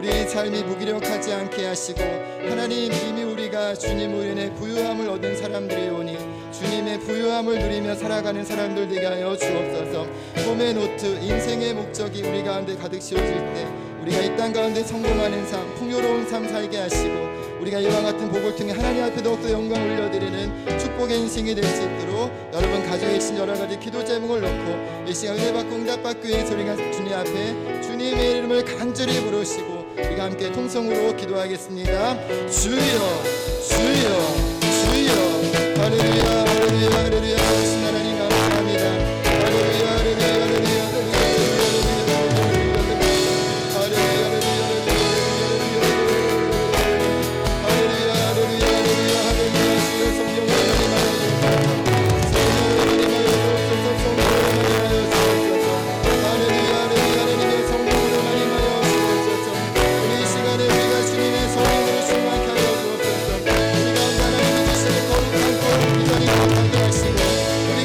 우리의 삶이 무기력하지 않게 하시고, 하나님 이미 우리가 주님으로 인해 부유함을 얻은 사람들이오니 주님의 부유함을 누리며 살아가는 사람들 되게 하여 주옵소서. 꿈의 노트, 인생의 목적이 우리 가운데 가득 씌워질 때 우리가 이 땅 가운데 성공하는 삶, 풍요로운 삶 살게 하시고, 우리가 이와 같은 복을 통해 하나님 앞에 더욱더 영광 올려드리는 축복의 인생이 될 수 있도록 여러분 가정에 계신 여러가지 기도 제목을 놓고 이 시간 은혜 받고 응답 받기 위해서 우리가 주님 앞에 주님의 이름을 간절히 부르시고 우리가 함께 통성으로 기도하겠습니다. 주여 주여 주여. 할렐루야 할렐루야 할렐루야. 하신 하나님 감사합니다. 할렐루야 할렐루야 할렐루야 할렐루야. 우리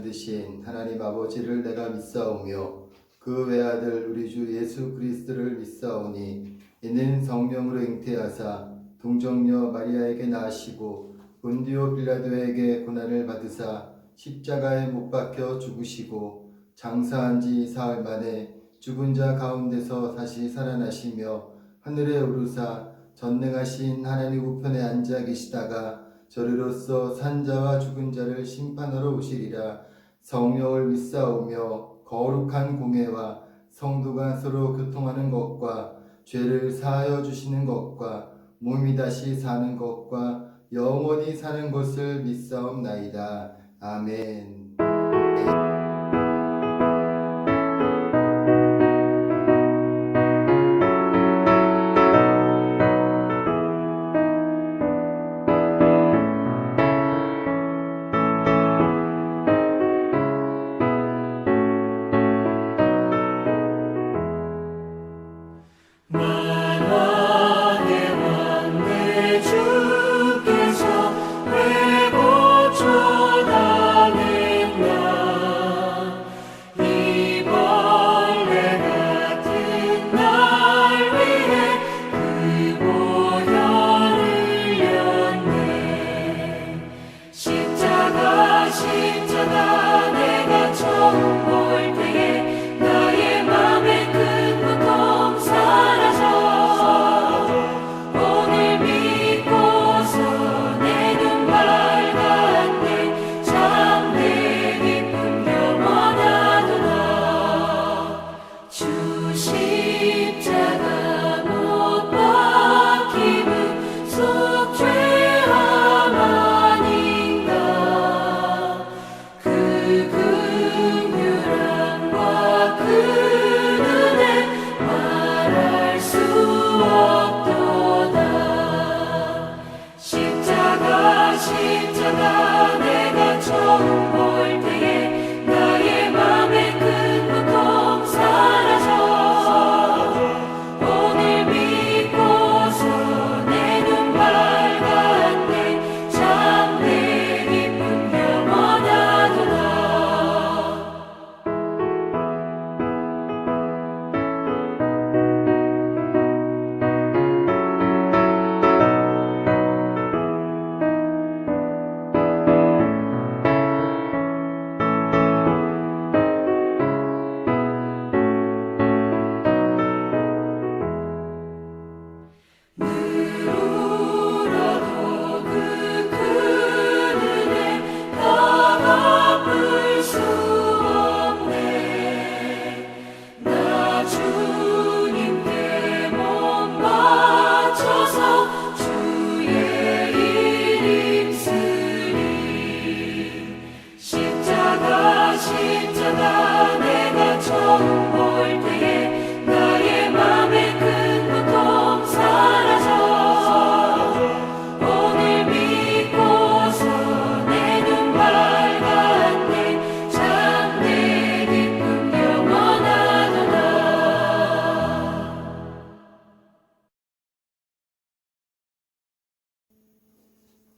만드신 하나님 아버지를 내가 믿사오며 그 외아들 우리 주 예수 그리스도를 믿사오니 이는 성령으로 잉태하사 동정녀 마리아에게 나시고 본디오 빌라도에게 고난을 받으사 십자가에 못 박혀 죽으시고 장사한 지 사흘 만에 죽은 자 가운데서 다시 살아나시며 하늘에 오르사 전능하신 하나님 우편에 앉아 계시다가 저리로서 산 자와 죽은 자를 심판하러 오시리라. 성령을 믿사오며 거룩한 공회와 성도가 서로 교통하는 것과 죄를 사하여 주시는 것과 몸이 다시 사는 것과 영원히 사는 것을 믿사옵나이다. 아멘.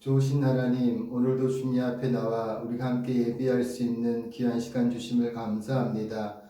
좋으신 하나님, 오늘도 주님 앞에 나와 우리가 함께 예배할 수 있는 귀한 시간 주심을 감사합니다.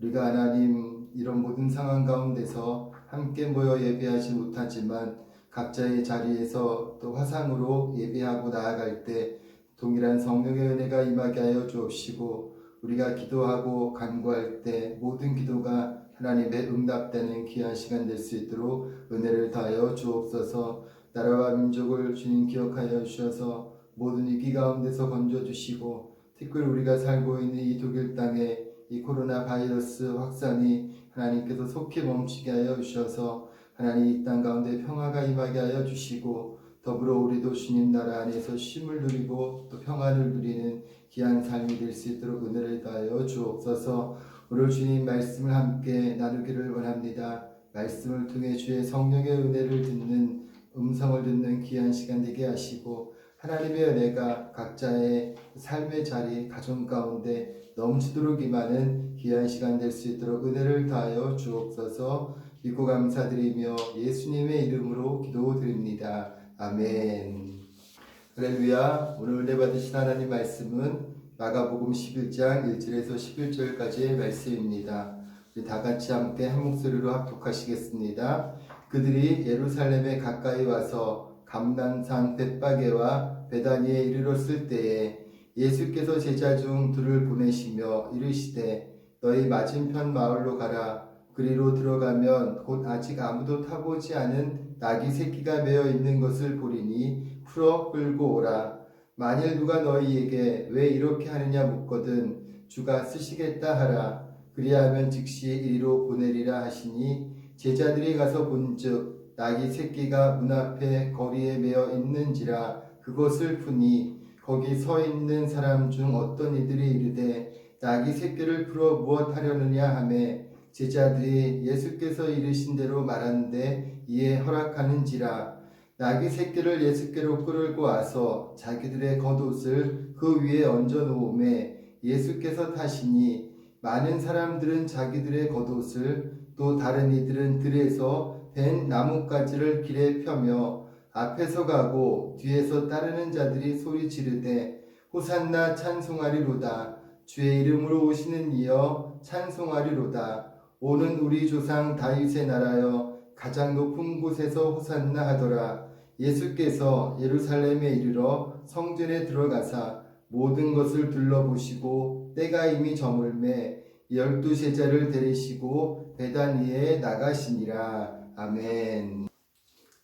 우리가 하나님 이런 모든 상황 가운데서 함께 모여 예배하지 못하지만 각자의 자리에서 또 화상으로 예배하고 나아갈 때 동일한 성령의 은혜가 임하게 하여 주옵시고 우리가 기도하고 간구할 때 모든 기도가 하나님의 응답되는 귀한 시간 될 수 있도록 은혜를 다하여 주옵소서. 나라와 민족을 주님 기억하여 주셔서 모든 위기 가운데서 건져주시고 특별히 우리가 살고 있는 이 독일 땅에 이 코로나 바이러스 확산이 하나님께서 속히 멈추게 하여 주셔서 하나님 이 땅 가운데 평화가 임하게 하여 주시고 더불어 우리도 주님 나라 안에서 쉼을 누리고 또 평안을 누리는 귀한 삶이 될 수 있도록 은혜를 다하여 주옵소서. 오늘 주님 말씀을 함께 나누기를 원합니다. 말씀을 통해 주의 성령의 은혜를 듣는 음성을 듣는 귀한 시간 되게 하시고 하나님의 은혜가 각자의 삶의 자리, 가정 가운데 넘치도록 임하는 귀한 시간 될 수 있도록 은혜를 다하여 주옵소서. 믿고 감사드리며 예수님의 이름으로 기도드립니다. 아멘. 할렐루야. 오늘 은혜 받으신 하나님 말씀은 마가복음 11장 1절에서 11절까지의 말씀입니다. 우리 다 같이 함께 한 목소리로 합독하시겠습니다. 그들이 예루살렘에 가까이 와서 감난산 벳바게와 베다니에 이르렀을 때에 예수께서 제자 중 둘을 보내시며 이르시되 너희 맞은편 마을로 가라. 그리로 들어가면 곧 아직 아무도 타보지 않은 나귀 새끼가 매어 있는 것을 보리니 풀어 끌고 오라. 만일 누가 너희에게 왜 이렇게 하느냐 묻거든 주가 쓰시겠다 하라. 그리하면 즉시 이리로 보내리라 하시니 제자들이 가서 본즉 나귀 새끼가 문 앞에 거리에 매어 있는지라. 그것을 푸니 거기 서 있는 사람 중 어떤 이들이 이르되 나귀 새끼를 풀어 무엇하려느냐 하매 제자들이 예수께서 이르신 대로 말하는데 이에 허락하는지라. 나귀 새끼를 예수께로 끌고 와서 자기들의 겉옷을 그 위에 얹어 놓음에 예수께서 타시니 많은 사람들은 자기들의 겉옷을 또 다른 이들은 들에서 벤 나뭇가지를 길에 펴며 앞에서 가고 뒤에서 따르는 자들이 소리 지르되 호산나 찬송하리로다. 주의 이름으로 오시는 이여 찬송하리로다. 오는 우리 조상 다윗의 나라여 가장 높은 곳에서 호산나 하더라. 예수께서 예루살렘에 이르러 성전에 들어가사 모든 것을 둘러보시고 때가 이미 저물매 12 제자를 데리시고 베다니에 나가시니라. 아멘.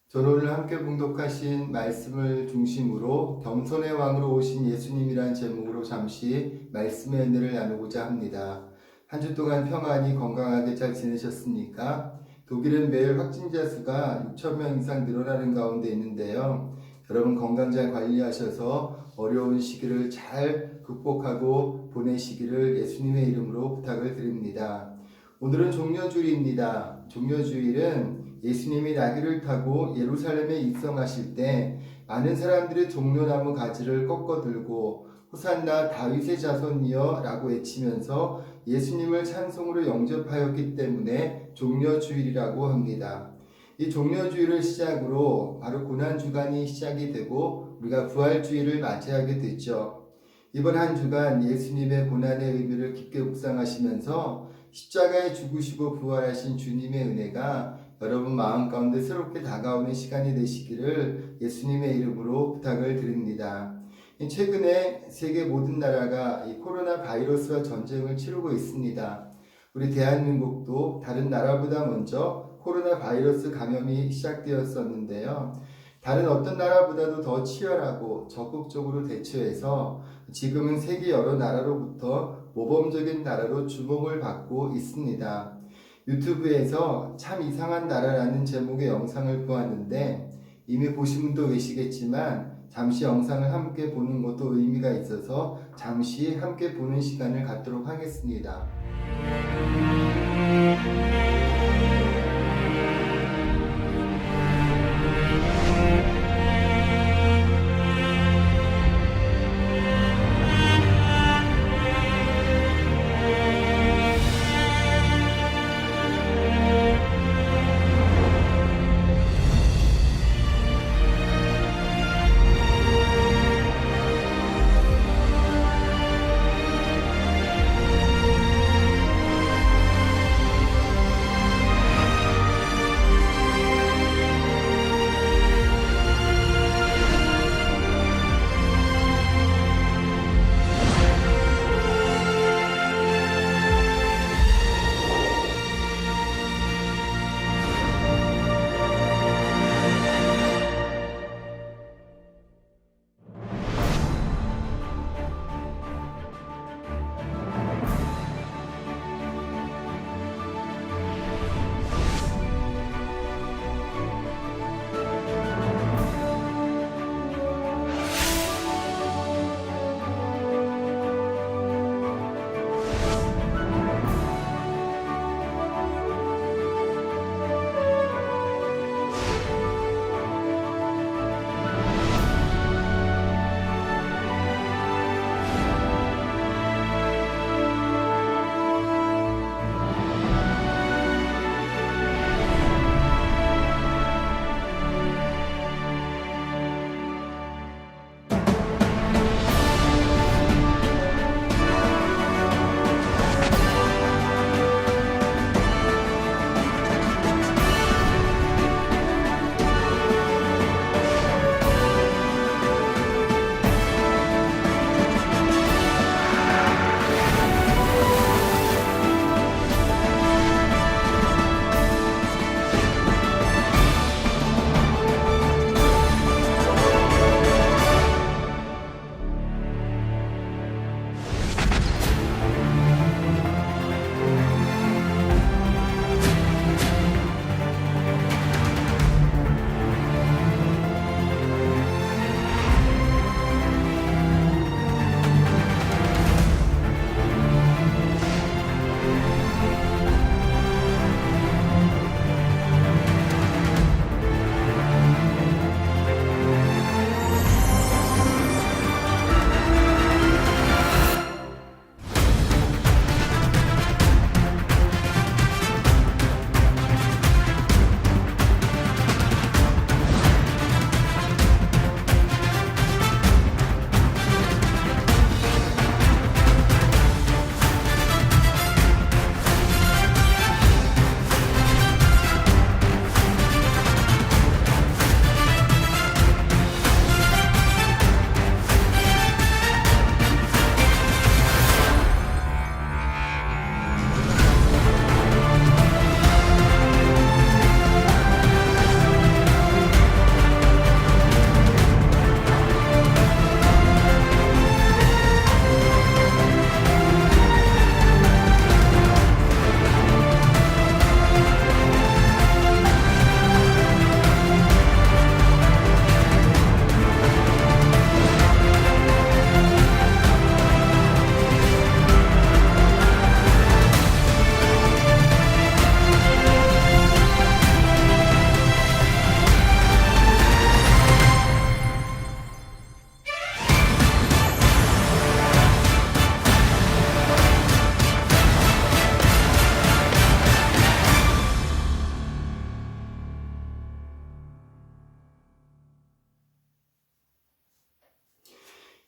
저는 오늘 함께 봉독하신 말씀을 중심으로 겸손의 왕으로 오신 예수님이란 제목으로 잠시 말씀의 은혜를 나누고자 합니다. 한 주 동안 평안히 건강하게 잘 지내셨습니까? 독일은 매일 확진자 수가 6,000명 이상 늘어나는 가운데 있는데요. 여러분 건강 잘 관리하셔서 어려운 시기를 잘 극복하고 보내시기를 예수님의 이름으로 부탁을 드립니다. 오늘은 종려주일입니다. 종려주일은 예수님이 나귀를 타고 예루살렘에 입성하실 때 많은 사람들이 종려나무 가지를 꺾어 들고 호산나 다윗의 자손이여 라고 외치면서 예수님을 찬송으로 영접하였기 때문에 종려주일이라고 합니다. 이 종려주일을 시작으로 바로 고난주간이 시작이 되고 우리가 부활주일을 맞이하게 됐죠. 이번 한 주간 예수님의 고난의 의미를 깊게 묵상하시면서 십자가에 죽으시고 부활하신 주님의 은혜가 여러분 마음 가운데 새롭게 다가오는 시간이 되시기를 예수님의 이름으로 부탁을 드립니다. 최근에 세계 모든 나라가 이 코로나 바이러스와 전쟁을 치르고 있습니다. 우리 대한민국도 다른 나라보다 먼저 코로나 바이러스 감염이 시작되었었는데요. 다른 어떤 나라보다도 더 치열하고 적극적으로 대처해서 지금은 세계 여러 나라로부터 모범적인 나라로 주목을 받고 있습니다. 유튜브에서 참 이상한 나라라는 제목의 영상을 보았는데 이미 보신 분도 계시겠지만 잠시 영상을 함께 보는 것도 의미가 있어서 잠시 함께 보는 시간을 갖도록 하겠습니다.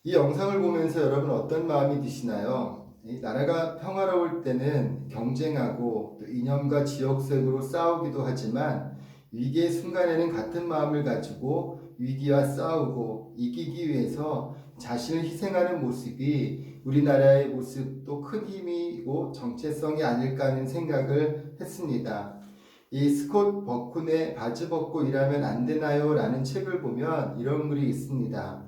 이 영상을 보면서 여러분 어떤 마음이 드시나요? 이 나라가 평화로울 때는 경쟁하고 또 이념과 지역색으로 싸우기도 하지만 위기의 순간에는 같은 마음을 가지고 위기와 싸우고 이기기 위해서 자신을 희생하는 모습이 우리나라의 모습 또 큰 힘이고 정체성이 아닐까 하는 생각을 했습니다. 이 스콧 버쿤의 바지 벗고 일하면 안 되나요? 라는 책을 보면 이런 글이 있습니다.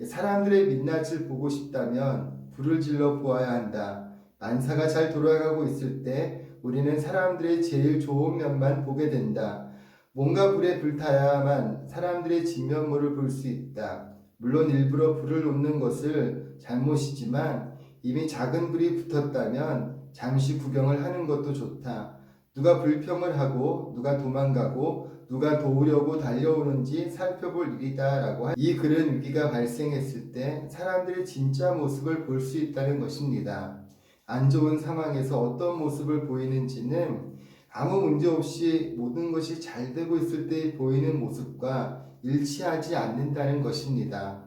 사람들의 민낯을 보고 싶다면 불을 질러 보아야 한다. 만사가 잘 돌아가고 있을 때 우리는 사람들의 제일 좋은 면만 보게 된다. 뭔가 불에 불타야만 사람들의 진면모를 볼 수 있다. 물론 일부러 불을 놓는 것을 잘못이지만 이미 작은 불이 붙었다면 잠시 구경을 하는 것도 좋다. 누가 불평을 하고 누가 도망가고 누가 도우려고 달려오는지 살펴볼 일이다. 이 글은 위기가 발생했을 때 사람들의 진짜 모습을 볼 수 있다는 것입니다. 안 좋은 상황에서 어떤 모습을 보이는지는 아무 문제 없이 모든 것이 잘 되고 있을 때 보이는 모습과 일치하지 않는다는 것입니다.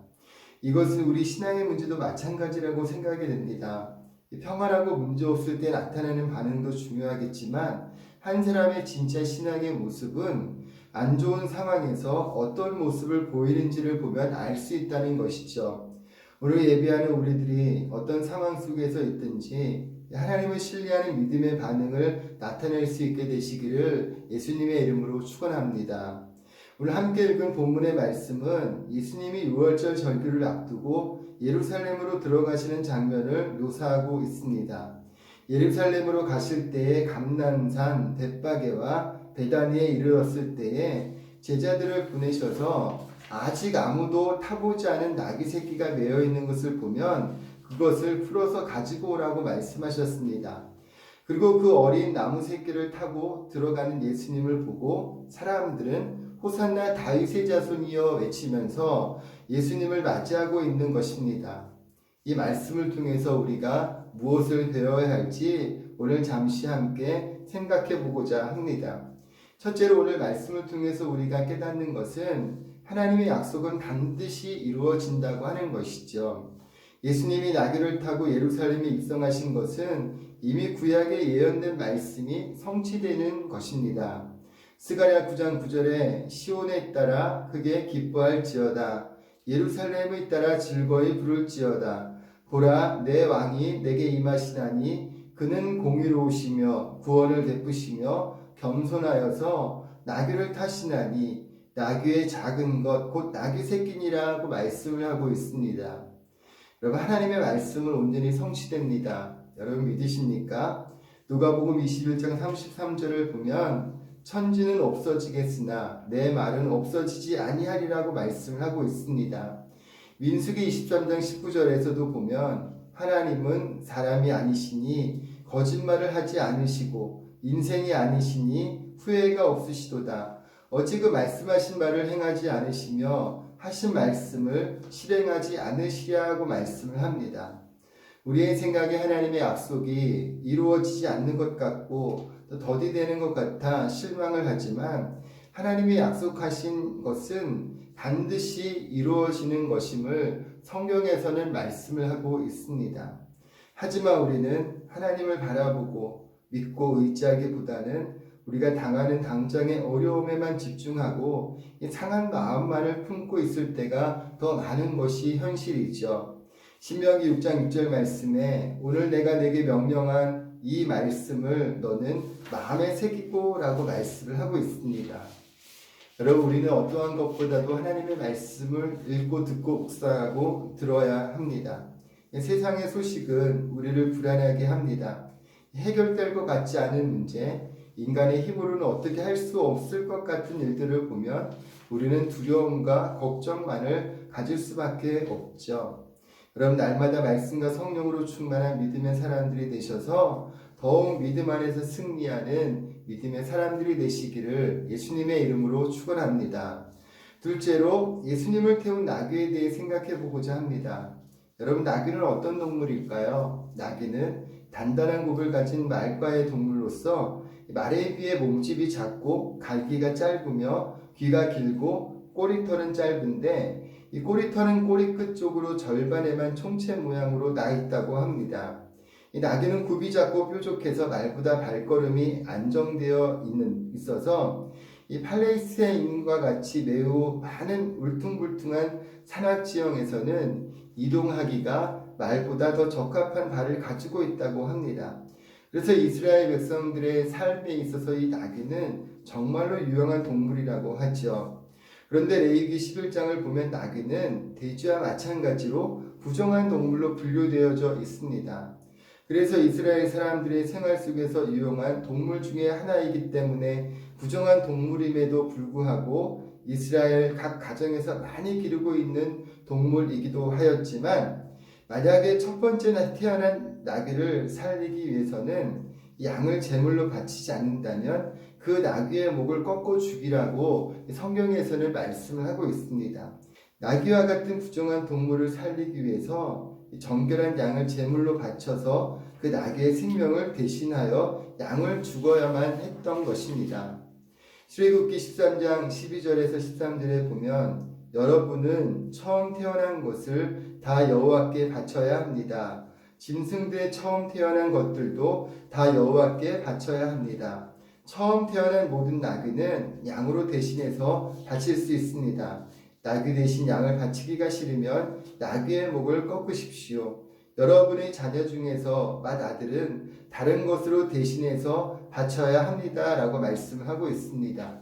이것은 우리 신앙의 문제도 마찬가지라고 생각이 됩니다. 평안하고 문제 없을 때 나타나는 반응도 중요하겠지만 한 사람의 진짜 신앙의 모습은 안 좋은 상황에서 어떤 모습을 보이는지를 보면 알 수 있다는 것이죠. 오늘 예배하는 우리들이 어떤 상황 속에서 있든지 하나님을 신뢰하는 믿음의 반응을 나타낼 수 있게 되시기를 예수님의 이름으로 축원합니다. 오늘 함께 읽은 본문의 말씀은 예수님이 유월절 절기를 앞두고 예루살렘으로 들어가시는 장면을 묘사하고 있습니다. 예루살렘으로 가실 때에 감난산 벳바게와 베다니에 이르렀을 때에 제자들을 보내셔서 아직 아무도 타보지 않은 나귀 새끼가 매여 있는 것을 보면 그것을 풀어서 가지고 오라고 말씀하셨습니다. 그리고 그 어린 나무 새끼를 타고 들어가는 예수님을 보고 사람들은 호산나 다윗의 자손이여 외치면서 예수님을 맞이하고 있는 것입니다. 이 말씀을 통해서 우리가 무엇을 배워야 할지 오늘 잠시 함께 생각해 보고자 합니다. 첫째로 오늘 말씀을 통해서 우리가 깨닫는 것은 하나님의 약속은 반드시 이루어진다고 하는 것이죠. 예수님이 나귀를 타고 예루살렘에 입성하신 것은 이미 구약에 예언된 말씀이 성취되는 것입니다. 스가랴 9장 9절에 시온에 따라 크게 기뻐할지어다. 예루살렘에 따라 즐거이 부를지어다. 보라, 내 왕이 내게 임하시나니 그는 공의로우시며 구원을 베푸시며 겸손하여서 나귀를 타시나니 나귀의 작은 것 곧 나귀 새끼니라고 말씀을 하고 있습니다. 여러분, 하나님의 말씀은 온전히 성취됩니다. 여러분 믿으십니까? 누가복음 21장 33절을 보면 천지는 없어지겠으나 내 말은 없어지지 아니하리라고 말씀을 하고 있습니다. 민수기 23장 19절에서도 보면 하나님은 사람이 아니시니 거짓말을 하지 않으시고 인생이 아니시니 후회가 없으시도다. 어찌 그 말씀하신 바를 행하지 않으시며 하신 말씀을 실행하지 않으시랴고 말씀을 합니다. 우리의 생각에 하나님의 약속이 이루어지지 않는 것 같고 또 더디되는 것 같아 실망을 하지만 하나님이 약속하신 것은 반드시 이루어지는 것임을 성경에서는 말씀을 하고 있습니다. 하지만 우리는 하나님을 바라보고 믿고 의지하기보다는 우리가 당하는 당장의 어려움에만 집중하고 상한 마음만을 품고 있을 때가 더 많은 것이 현실이죠. 신명기 6장 6절 말씀에 오늘 내가 내게 명령한 이 말씀을 너는 마음에 새기고 라고 말씀을 하고 있습니다. 여러분, 우리는 어떠한 것보다도 하나님의 말씀을 읽고 듣고 묵상하고 들어야 합니다. 세상의 소식은 우리를 불안하게 합니다. 해결될 것 같지 않은 문제, 인간의 힘으로는 어떻게 할 수 없을 것 같은 일들을 보면 우리는 두려움과 걱정만을 가질 수밖에 없죠. 여러분, 날마다 말씀과 성령으로 충만한 믿음의 사람들이 되셔서 더욱 믿음 안에서 승리하는 믿음의 사람들이 되시기를 예수님의 이름으로 축원합니다. 둘째로 예수님을 태운 나귀에 대해 생각해 보고자 합니다. 여러분, 나귀는 어떤 동물일까요? 나귀는 단단한 곡을 가진 말과의 동물로서 말에 비해 몸집이 작고 갈기가 짧으며 귀가 길고 꼬리털은 짧은데 이 꼬리털은 꼬리 끝 쪽으로 절반에만 총체 모양으로 나 있다고 합니다. 이 나귀는 굽이 작고 뾰족해서 말보다 발걸음이 안정되어 있어서 이 팔레스타인과 같이 매우 많은 울퉁불퉁한 산악 지형에서는 이동하기가 말보다 더 적합한 발을 가지고 있다고 합니다. 그래서 이스라엘 백성들의 삶에 있어서 이 나귀는 정말로 유용한 동물이라고 하죠. 그런데 레위기 11장을 보면 나귀는 돼지와 마찬가지로 부정한 동물로 분류되어져 있습니다. 그래서 이스라엘 사람들의 생활 속에서 유용한 동물 중에 하나이기 때문에 부정한 동물임에도 불구하고 이스라엘 각 가정에서 많이 기르고 있는 동물이기도 하였지만, 만약에 첫 번째 태어난 나귀를 살리기 위해서는 양을 제물로 바치지 않는다면 그 나귀의 목을 꺾어 죽이라고 성경에서는 말씀을 하고 있습니다. 나귀와 같은 부정한 동물을 살리기 위해서 정결한 양을 제물로 바쳐서 그 나귀의 생명을 대신하여 양을 죽어야만 했던 것입니다. 출애굽기 13장 12절에서 13절에 보면 여러분은 처음 태어난 것을 다 여호와께 바쳐야 합니다. 짐승들의 처음 태어난 것들도 다 여호와께 바쳐야 합니다. 처음 태어난 모든 나귀는 양으로 대신해서 바칠 수 있습니다. 나귀 대신 양을 바치기가 싫으면 나귀의 목을 꺾으십시오. 여러분의 자녀 중에서 맏아들은 다른 것으로 대신해서 바쳐야 합니다. 라고 말씀을 하고 있습니다.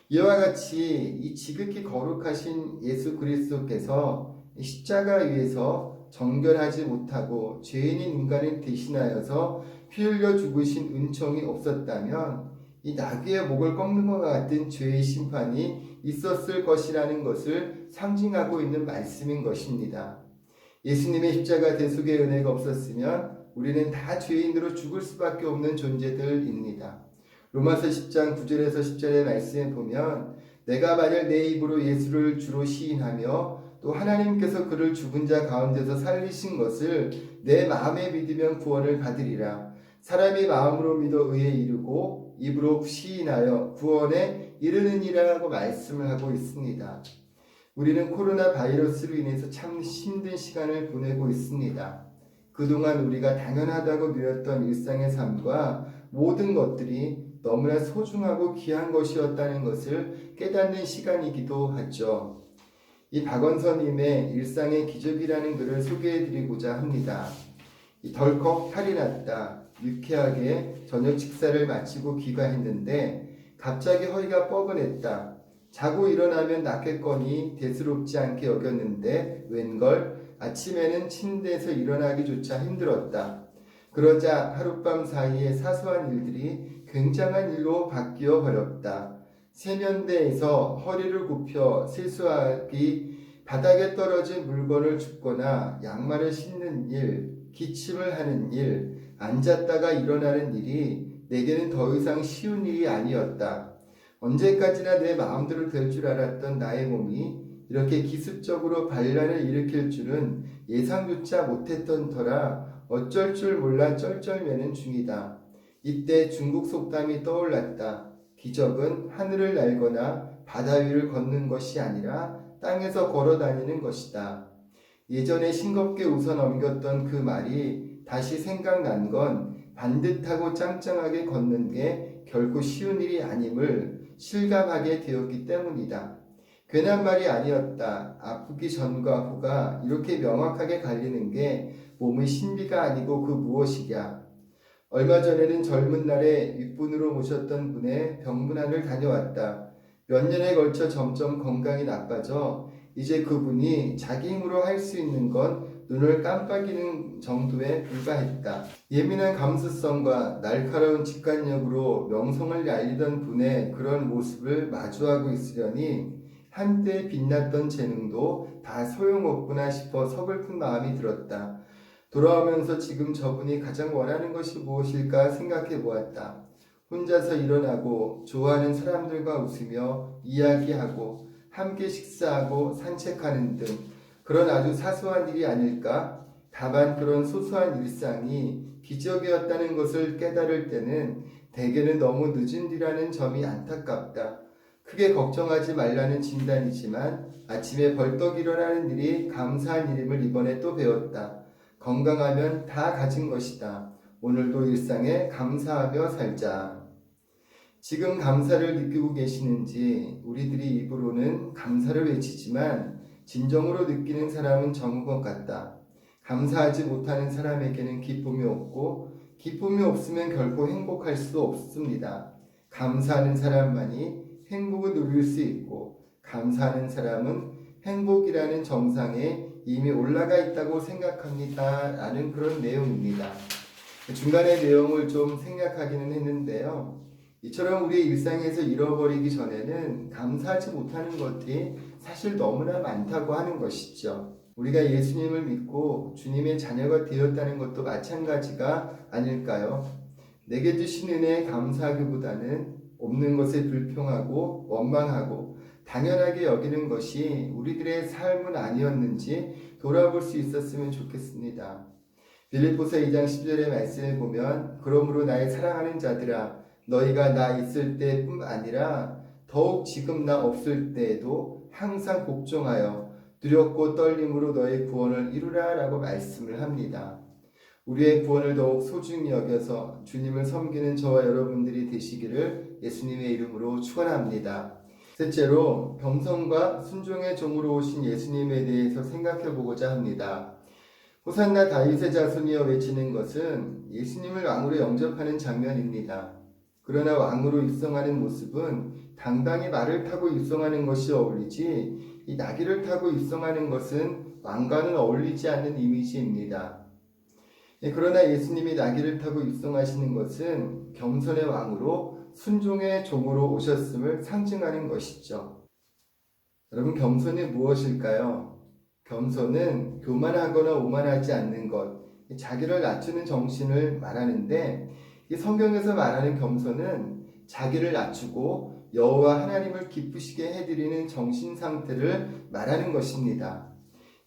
이와 같이 이 지극히 거룩하신 예수 그리스도께서 십자가 위에서 정결하지 못하고 죄인인 인간을 대신하여서 피 흘려 죽으신 은총이 없었다면 이 나귀의 목을 꺾는 것 같은 죄의 심판이 있었을 것이라는 것을 상징하고 있는 말씀인 것입니다. 예수님의 십자가 대속의 은혜가 없었으면 우리는 다 죄인으로 죽을 수밖에 없는 존재들입니다. 로마서 10장 9절에서 10절의 말씀에 보면 내가 만일 내 입으로 예수를 주로 시인하며 또 하나님께서 그를 죽은 자 가운데서 살리신 것을 내 마음에 믿으면 구원을 받으리라. 사람이 마음으로 믿어 의에 이르고 입으로 시인하여 구원에 이르느니라고 말씀을 하고 있습니다. 우리는 코로나 바이러스로 인해서 참 힘든 시간을 보내고 있습니다. 그동안 우리가 당연하다고 누렸던 일상의 삶과 모든 것들이 너무나 소중하고 귀한 것이었다는 것을 깨닫는 시간이기도 하죠. 이 박원서님의 일상의 기적이라는 글을 소개해드리고자 합니다. 덜컥 탈이 났다. 유쾌하게 저녁 식사를 마치고 귀가했는데 갑자기 허리가 뻐근했다. 자고 일어나면 낫겠거니 대수롭지 않게 여겼는데 웬걸 아침에는 침대에서 일어나기조차 힘들었다. 그러자 하룻밤 사이에 사소한 일들이 굉장한 일로 바뀌어 버렸다. 세면대에서 허리를 굽혀 세수하기, 바닥에 떨어진 물건을 줍거나 양말을 신는 일, 기침을 하는 일, 앉았다가 일어나는 일이 내게는 더 이상 쉬운 일이 아니었다. 언제까지나 내 마음대로 될 줄 알았던 나의 몸이 이렇게 기습적으로 반란을 일으킬 줄은 예상조차 못했던 터라 어쩔 줄 몰라 쩔쩔매는 중이다. 이때 중국 속담이 떠올랐다. 기적은 하늘을 날거나 바다 위를 걷는 것이 아니라 땅에서 걸어 다니는 것이다. 예전에 싱겁게 웃어 넘겼던 그 말이 다시 생각난 건 반듯하고 짱짱하게 걷는 게 결코 쉬운 일이 아님을 실감하게 되었기 때문이다. 괜한 말이 아니었다. 아프기 전과 후가 이렇게 명확하게 갈리는 게 몸의 신비가 아니고 그 무엇이랴. 얼마 전에는 젊은 날에 윗분으로 모셨던 분의 병문안을 다녀왔다. 몇 년에 걸쳐 점점 건강이 나빠져 이제 그분이 자기 힘으로 할 수 있는 건 눈을 깜빡이는 정도에 불과했다. 예민한 감수성과 날카로운 직관력으로 명성을 알리던 분의 그런 모습을 마주하고 있으려니 한때 빛났던 재능도 다 소용없구나 싶어 서글픈 마음이 들었다. 돌아오면서 지금 저분이 가장 원하는 것이 무엇일까 생각해 보았다. 혼자서 일어나고 좋아하는 사람들과 웃으며 이야기하고 함께 식사하고 산책하는 등 그런 아주 사소한 일이 아닐까? 다만 그런 소소한 일상이 기적이었다는 것을 깨달을 때는 대개는 너무 늦은 뒤라는 점이 안타깝다. 크게 걱정하지 말라는 진단이지만 아침에 벌떡 일어나는 일이 감사한 일임을 이번에 또 배웠다. 건강하면 다 가진 것이다. 오늘도 일상에 감사하며 살자. 지금 감사를 느끼고 계시는지 우리들이 입으로는 감사를 외치지만 진정으로 느끼는 사람은 적은 것 같다. 감사하지 못하는 사람에게는 기쁨이 없고 기쁨이 없으면 결코 행복할 수 없습니다. 감사하는 사람만이 행복을 누릴 수 있고 감사하는 사람은 행복이라는 정상에 이미 올라가 있다고 생각합니다. 라는 그런 내용입니다. 중간에 내용을 좀 생략하기는 했는데요. 이처럼 우리의 일상에서 잃어버리기 전에는 감사하지 못하는 것들이 사실 너무나 많다고 하는 것이죠. 우리가 예수님을 믿고 주님의 자녀가 되었다는 것도 마찬가지가 아닐까요? 내게 주신 은혜에 감사하기보다는 없는 것에 불평하고 원망하고 당연하게 여기는 것이 우리들의 삶은 아니었는지 돌아볼 수 있었으면 좋겠습니다. 빌립보서 2장 10절의 말씀을 보면 그러므로 나의 사랑하는 자들아 너희가 나 있을 때뿐 아니라 더욱 지금 나 없을 때에도 항상 복종하여 두렵고 떨림으로 너의 구원을 이루라 라고 말씀을 합니다. 우리의 구원을 더욱 소중히 여겨서 주님을 섬기는 저와 여러분들이 되시기를 예수님의 이름으로 축원합니다. 셋째로 겸손과 순종의 종으로 오신 예수님에 대해서 생각해 보고자 합니다. 호산나 다윗의 자손이여 외치는 것은 예수님을 왕으로 영접하는 장면입니다. 그러나 왕으로 입성하는 모습은 당당히 말을 타고 입성하는 것이 어울리지 이 나귀를 타고 입성하는 것은 왕과는 어울리지 않는 이미지입니다. 그러나 예수님이 나귀를 타고 입성하시는 것은 겸손의 왕으로 순종의 종으로 오셨음을 상징하는 것이죠. 여러분, 겸손이 무엇일까요? 겸손은 교만하거나 오만하지 않는 것, 자기를 낮추는 정신을 말하는데 이 성경에서 말하는 겸손은 자기를 낮추고 여호와 하나님을 기쁘시게 해드리는 정신 상태를 말하는 것입니다.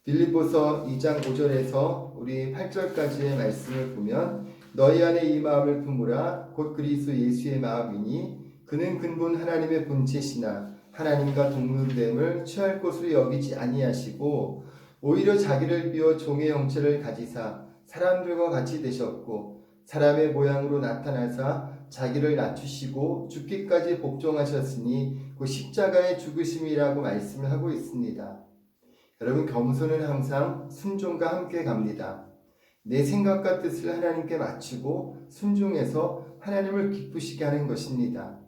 빌립보서 2장 5절에서 우리 8절까지의 말씀을 보면 너희 안에 이 마음을 품으라 곧 그리스도 예수의 마음이니 그는 근본 하나님의 본체시나 하나님과 동등됨을 취할 것으로 여기지 아니하시고 오히려 자기를 비워 종의 형체를 가지사 사람들과 같이 되셨고 사람의 모양으로 나타나사 자기를 낮추시고 죽기까지 복종하셨으니 그 십자가의 죽으심이라고 말씀을 하고 있습니다. 여러분, 겸손은 항상 순종과 함께 갑니다. 내 생각과 뜻을 하나님께 맞추고 순종해서 하나님을 기쁘시게 하는 것입니다.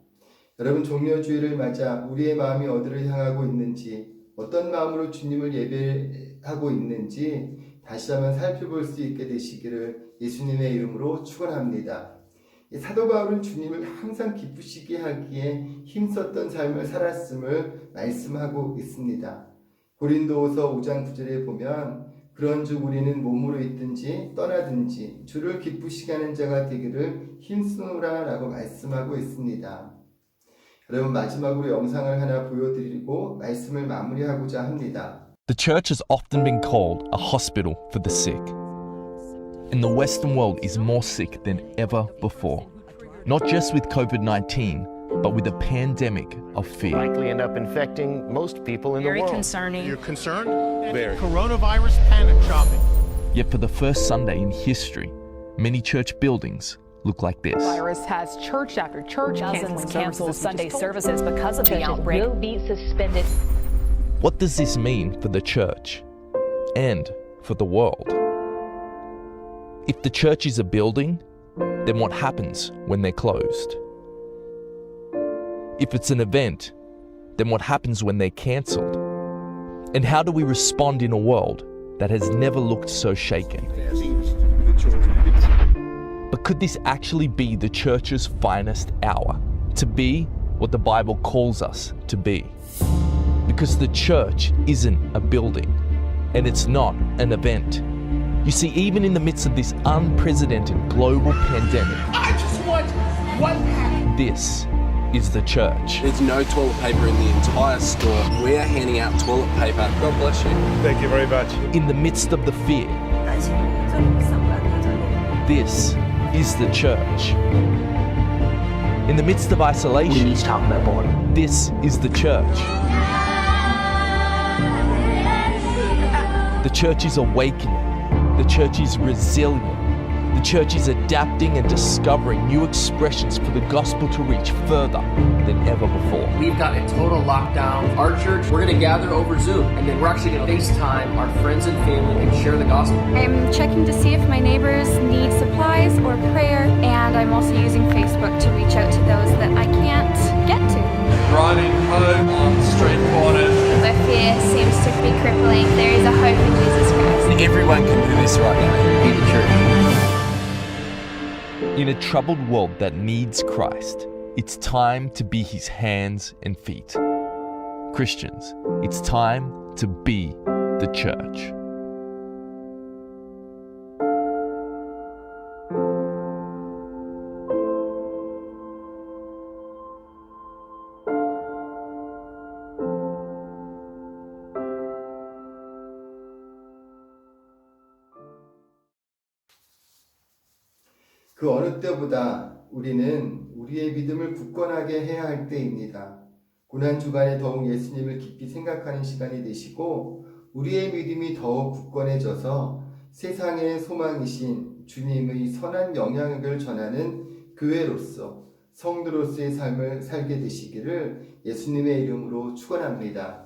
여러분, 종려주일을 맞아 우리의 마음이 어디를 향하고 있는지, 어떤 마음으로 주님을 예배하고 있는지 다시 한번 살펴볼 수 있게 되시기를 예수님의 이름으로 축원합니다. 사도 바울은 주님을 항상 기쁘시게 하기에 힘썼던 삶을 살았음을 말씀하고 있습니다. 고린도후서 5장 9절에 보면 그런즉 우리는 몸으로 있든지 떠나든지 주를 기쁘시게 하는 자가 되기를 힘쓰노라 라고 말씀하고 있습니다. 여러분, 마지막으로 영상을 하나 보여드리고 말씀을 마무리하고자 합니다. The church has often been called a hospital for the sick. And the Western world is more sick than ever before. Not just with COVID-19, but with a pandemic of fear. Likely end up infecting most people in the Very world. concerning. You're concerned? Very. Coronavirus panic shopping. Yet for the first Sunday in history, many church buildings look like this. Virus has church after church Dozens canceling cancel services. Sunday services because of the Churches outbreak. will be suspended. What does this mean for the church and for the world? If the church is a building, then what happens when they're closed? If it's an event, then what happens when they're cancelled? And how do we respond in a world that has never looked so shaken? But could this actually be the church's finest hour? To be what the Bible calls us to be? Because the church isn't a building, and it's not an event. You see, even in the midst of this unprecedented global pandemic, I just want one pack. this is the church. There's no toilet paper in the entire store. We're handing out toilet paper. God bless you. Thank you very much. In the midst of the fear, this is the church. In the midst of We isolation, need to talk about boredom. this is the church. The church is awakening. The church is resilient. The church is adapting and discovering new expressions for the gospel to reach further than ever before. We've got a total lockdown. Our church, we're going to gather over Zoom, and then we're actually going to FaceTime our friends and family and share the gospel. I'm checking to see if my neighbors need supplies or prayer, and I'm also using Facebook to reach out to those that I can't get to. Riding home on street corners. Where fear seems to be crippling, there is a hope in Jesus Christ. Everyone can do this right now. Be the church. In a troubled world that needs Christ, it's time to be his hands and feet. Christians, it's time to be the church. 그 어느 때보다 우리는 우리의 믿음을 굳건하게 해야 할 때입니다. 고난주간에 더욱 예수님을 깊이 생각하는 시간이 되시고 우리의 믿음이 더욱 굳건해져서 세상의 소망이신 주님의 선한 영향력을 전하는 교회로서 성도로서의 삶을 살게 되시기를 예수님의 이름으로 축원합니다.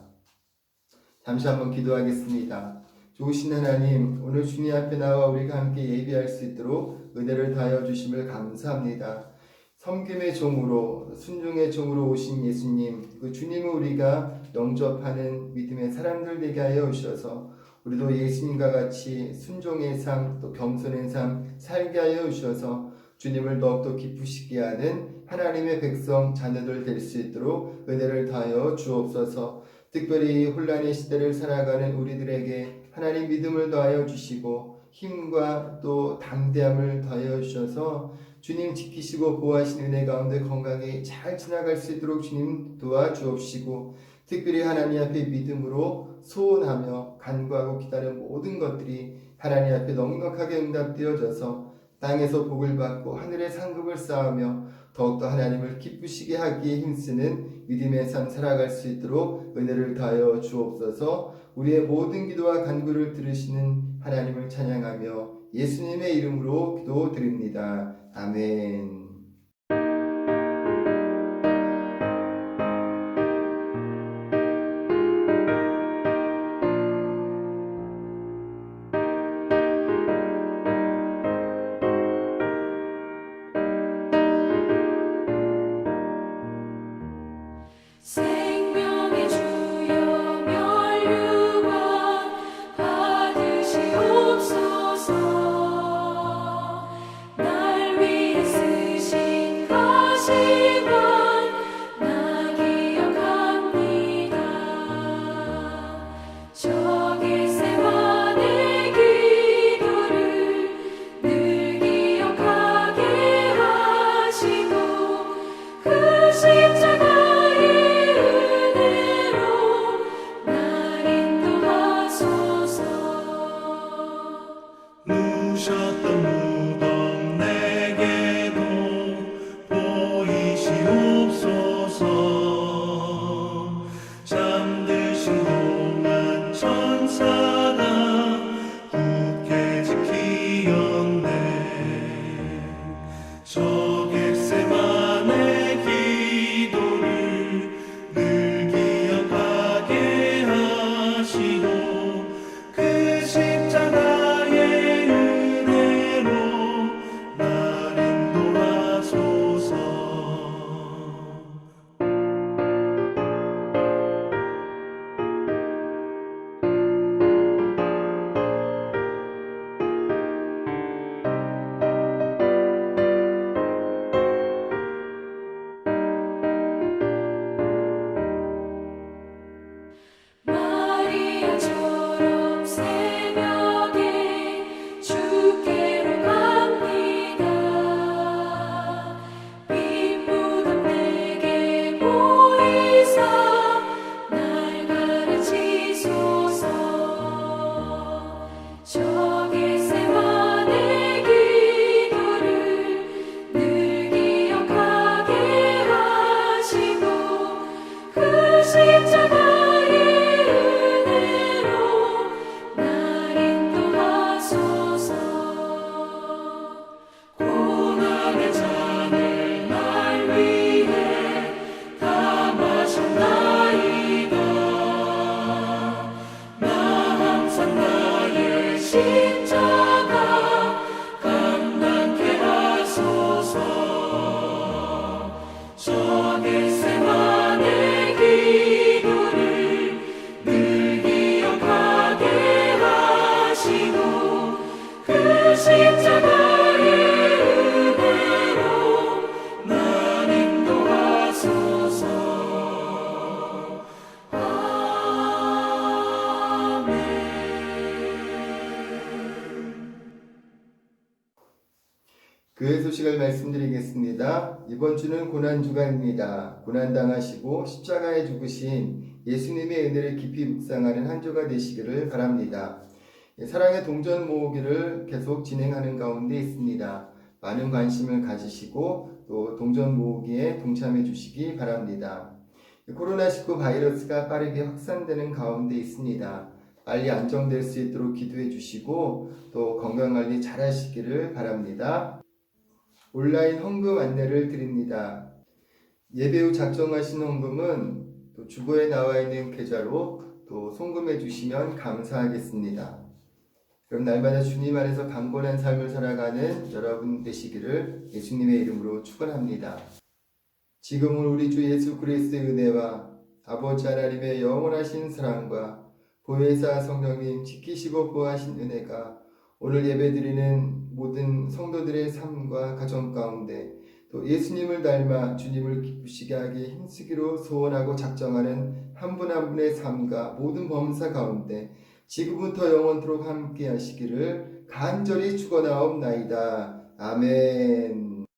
잠시 한번 기도하겠습니다. 좋으신 하나님, 오늘 주님 앞에 나와 우리가 함께 예배할 수 있도록 은혜를 다하여 주심을 감사합니다. 섬김의 종으로, 순종의 종으로 오신 예수님, 그 주님을 우리가 영접하는 믿음의 사람들 되게 하여 주셔서 우리도 예수님과 같이 순종의 삶, 또 겸손의 삶 살게 하여 주셔서 주님을 더욱더 기쁘시게 하는 하나님의 백성 자녀들 될 수 있도록 은혜를 다하여 주옵소서. 특별히 혼란의 시대를 살아가는 우리들에게 하나님 믿음을 더하여 주시고 힘과 또 담대함을 더하여 주셔서 주님 지키시고 보호하신 은혜 가운데 건강히 잘 지나갈 수 있도록 주님 도와주옵시고 특별히 하나님 앞에 믿음으로 소원하며 간구하고 기다리는 모든 것들이 하나님 앞에 넉넉하게 응답되어져서 땅에서 복을 받고 하늘의 상급을 쌓으며 더욱더 하나님을 기쁘시게 하기에 힘쓰는 믿음의 삶 살아갈 수 있도록 은혜를 다하여 주옵소서. 우리의 모든 기도와 간구를 들으시는 하나님을 찬양하며 예수님의 이름으로 기도드립니다. 아멘. 생명의 주여 멸류관 받으시옵소서. 날 위해 쓰신 가시관 나 기억합니다. 저 겟세마네 기도를 늘 기억하게 하시고 그 십자가 누셨던 무덤 내게도 보이시옵소서. 잠드신 동안 천사가 굳게 지키었네. 저 겟세마네 기도를 늘 기억하게 하시고 그 십자가의 은혜로 날 인도하소서. 마리아처럼 새벽에 주께로 갑니다. 빈 무덤 내게 보이사 날 가르치소서. 저 겟세마네 기도를 늘 기억하게 교회 소식을 말씀드리겠습니다. 이번 주는 고난주간입니다. 고난당하시고 십자가에 죽으신 예수님의 은혜를 깊이 묵상하는 한 주가 되시기를 바랍니다. 사랑의 동전 모으기를 계속 진행하는 가운데 있습니다. 많은 관심을 가지시고 또 동전 모으기에 동참해 주시기 바랍니다. 코로나19 바이러스가 빠르게 확산되는 가운데 있습니다. 빨리 안정될 수 있도록 기도해 주시고 또 건강관리 잘 하시기를 바랍니다. 온라인 헌금 안내를 드립니다. 예배 후 작정하신 헌금은 또 주보에 나와 있는 계좌로 또 송금해 주시면 감사하겠습니다. 그럼 날마다 주님 안에서 강건한 삶을 살아가는 여러분 되시기를 예수님의 이름으로 축원합니다. 지금은 우리 주 예수 그리스도의 은혜와 아버지 하나님의 영원하신 사랑과 보혜사 성령님 지키시고 보호하신 은혜가 오늘 예배드리는 모든 성도들의 삶과 가정 가운데 또 예수님을 닮아 주님을 기쁘시게 하기 힘쓰기로 소원하고 작정하는 한 분 한 분의 삶과 모든 범사 가운데 지금부터 영원토록 함께 하시기를 간절히 축원하옵나이다. 아멘.